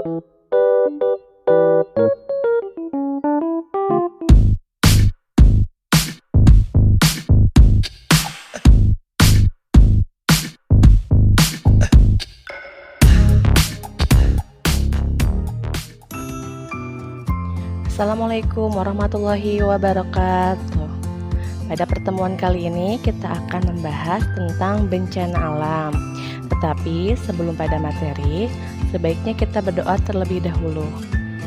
Assalamualaikum warahmatullahi wabarakatuh. Pada pertemuan kali ini kita akan membahas tentang bencana alam. Tetapi sebelum pada materi, sebaiknya kita berdoa terlebih dahulu.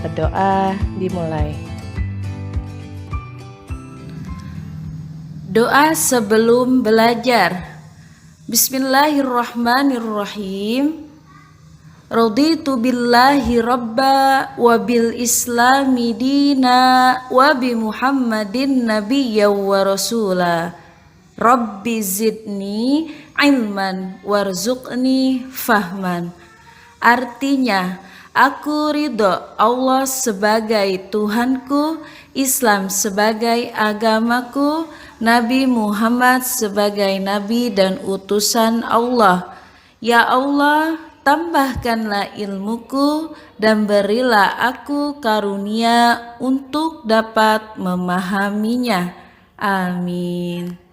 Berdoa dimulai. Doa sebelum belajar. Bismillahirrahmanirrahim. Raditu billahi rabba wa bil islami dina wa bi muhammadin nabiyya wa rasula. Rabbi zidni ilman warzuqni fahman. Artinya, aku ridho Allah sebagai Tuhanku, Islam sebagai agamaku, Nabi Muhammad sebagai nabi dan utusan Allah. Ya Allah, tambahkanlah ilmuku dan berilah aku karunia untuk dapat memahaminya. Amin.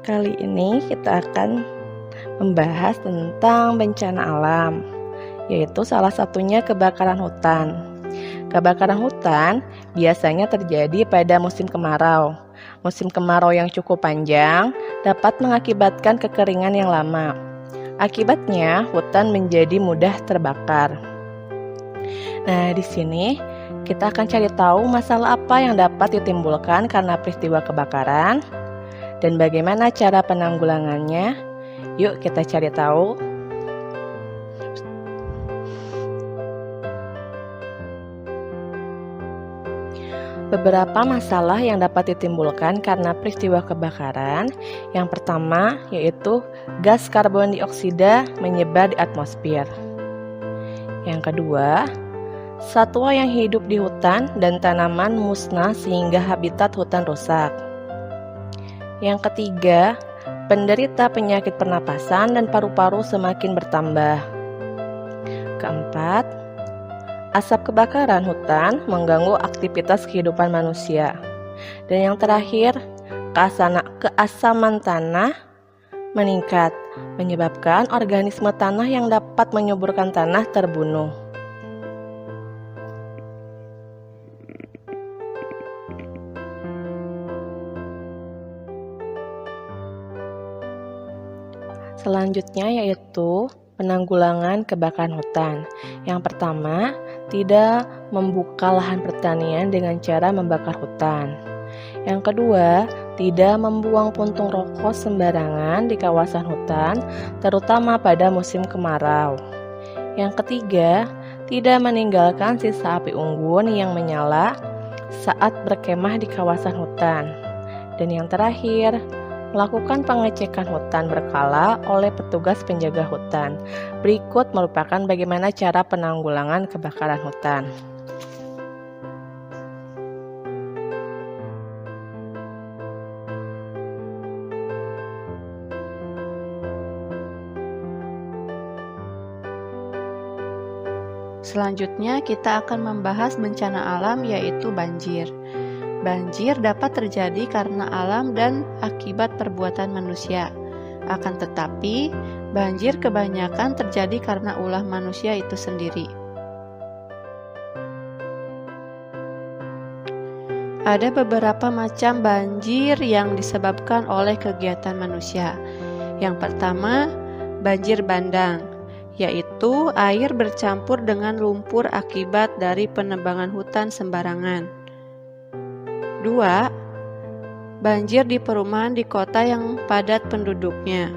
Kali ini kita akan membahas tentang bencana alam, yaitu salah satunya kebakaran hutan. Kebakaran hutan biasanya terjadi pada musim kemarau. Musim kemarau yang cukup panjang dapat mengakibatkan kekeringan yang lama. Akibatnya, hutan menjadi mudah terbakar. Nah, di sini kita akan cari tahu masalah apa yang dapat ditimbulkan karena peristiwa kebakaran dan bagaimana cara penanggulangannya. Yuk kita cari tahu. Beberapa masalah yang dapat ditimbulkan karena peristiwa kebakaran. Yang pertama yaitu gas karbon dioksida menyebar di atmosfer. Yang kedua, satwa yang hidup di hutan dan tanaman musnah sehingga habitat hutan rusak. Yang ketiga, penderita penyakit pernapasan dan paru-paru semakin bertambah. Keempat, asap kebakaran hutan mengganggu aktivitas kehidupan manusia. Dan yang terakhir, keasaman tanah meningkat, menyebabkan organisme tanah yang dapat menyuburkan tanah terbunuh. Selanjutnya yaitu penanggulangan kebakaran hutan. Yang pertama, tidak membuka lahan pertanian dengan cara membakar hutan. Yang kedua, tidak membuang puntung rokok sembarangan di kawasan hutan, terutama pada musim kemarau. Yang ketiga, tidak meninggalkan sisa api unggun yang menyala saat berkemah di kawasan hutan. Dan yang terakhir, melakukan pengecekan hutan berkala oleh petugas penjaga hutan. Berikut merupakan bagaimana cara penanggulangan kebakaran hutan. Selanjutnya kita akan membahas bencana alam yaitu banjir. Banjir dapat terjadi karena alam dan akibat perbuatan manusia. Akan tetapi, banjir kebanyakan terjadi karena ulah manusia itu sendiri. Ada beberapa macam banjir yang disebabkan oleh kegiatan manusia. Yang pertama, banjir bandang, yaitu air bercampur dengan lumpur akibat dari penebangan hutan sembarangan. 2. Banjir di perumahan di kota yang padat penduduknya.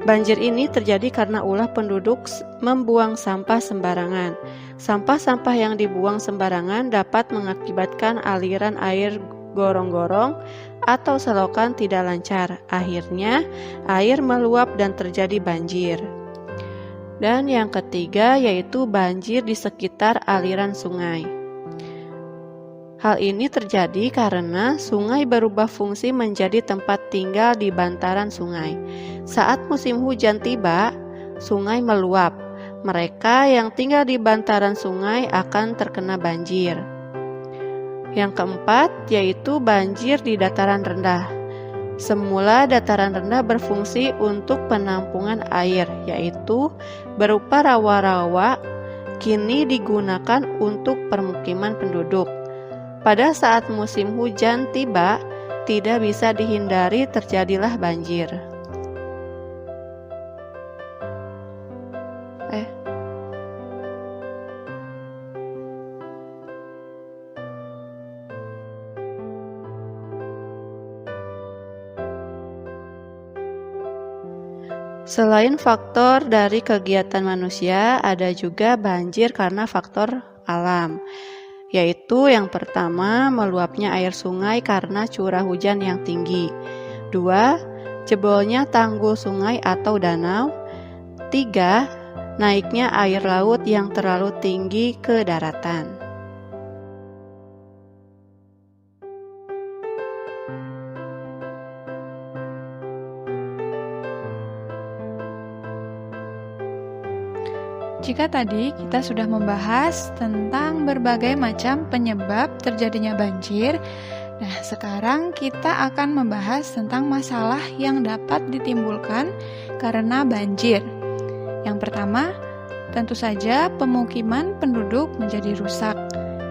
Banjir ini terjadi karena ulah penduduk membuang sampah sembarangan. Sampah-sampah yang dibuang sembarangan dapat mengakibatkan aliran air gorong-gorong atau selokan tidak lancar. Akhirnya, air meluap dan terjadi banjir. Dan yang ketiga yaitu banjir di sekitar aliran sungai. Hal ini terjadi karena sungai berubah fungsi menjadi tempat tinggal di bantaran sungai. Saat musim hujan tiba, sungai meluap. Mereka yang tinggal di bantaran sungai akan terkena banjir. Yang keempat, yaitu banjir di dataran rendah. Semula dataran rendah berfungsi untuk penampungan air, yaitu berupa rawa-rawa, kini digunakan untuk permukiman penduduk. Pada saat musim hujan tiba, tidak bisa dihindari terjadilah banjir. Selain faktor dari kegiatan manusia, ada juga banjir karena faktor alam. Yaitu yang pertama, meluapnya air sungai karena curah hujan yang tinggi. 2. Jebolnya tanggul sungai atau danau. 3. Naiknya air laut yang terlalu tinggi ke daratan. Jika tadi kita sudah membahas tentang berbagai macam penyebab terjadinya banjir, nah sekarang kita akan membahas tentang masalah yang dapat ditimbulkan karena banjir. Yang pertama, tentu saja pemukiman penduduk menjadi rusak.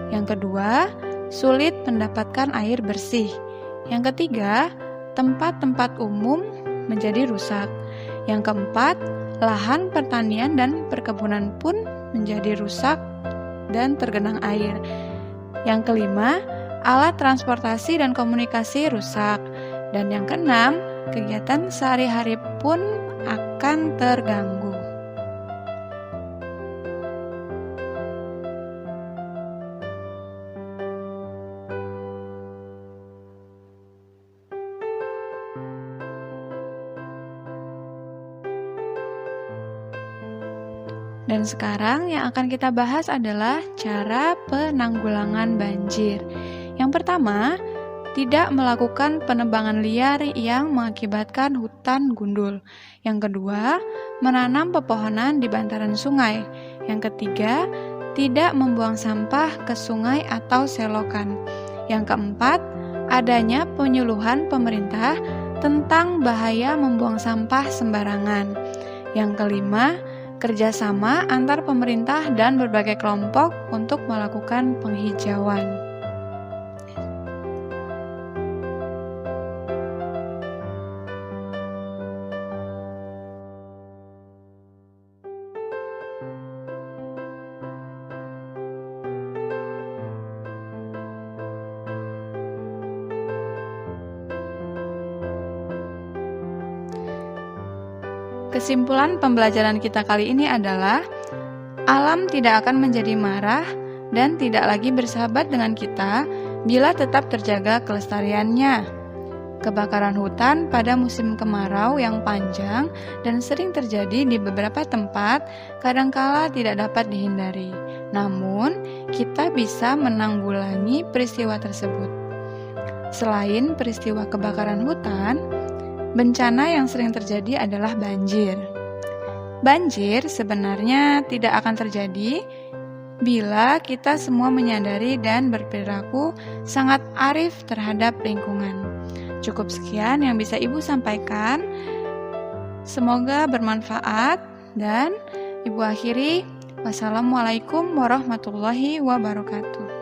Yang kedua, sulit mendapatkan air bersih. Yang ketiga, tempat-tempat umum menjadi rusak. Yang keempat, lahan pertanian dan perkebunan pun menjadi rusak dan tergenang air. Yang kelima, alat transportasi dan komunikasi rusak. Dan yang keenam, kegiatan sehari-hari pun akan terganggu. Dan sekarang yang akan kita bahas adalah cara penanggulangan banjir. Yang pertama, tidak melakukan penebangan liar yang mengakibatkan hutan gundul. Yang kedua, menanam pepohonan di bantaran sungai. Yang ketiga, tidak membuang sampah ke sungai atau selokan. Yang keempat, adanya penyuluhan pemerintah tentang bahaya membuang sampah sembarangan. Yang kelima, kerjasama antar pemerintah dan berbagai kelompok untuk melakukan penghijauan. Kesimpulan pembelajaran kita kali ini adalah alam tidak akan menjadi marah dan tidak lagi bersahabat dengan kita bila tetap terjaga kelestariannya. Kebakaran hutan pada musim kemarau yang panjang dan sering terjadi di beberapa tempat kadangkala tidak dapat dihindari. Namun, kita bisa menanggulangi peristiwa tersebut. Selain peristiwa kebakaran hutan, bencana yang sering terjadi adalah banjir. Banjir sebenarnya tidak akan terjadi bila kita semua menyadari dan berperilaku sangat arif terhadap lingkungan. Cukup sekian yang bisa Ibu sampaikan. Semoga bermanfaat dan Ibu akhiri. Wassalamualaikum warahmatullahi wabarakatuh.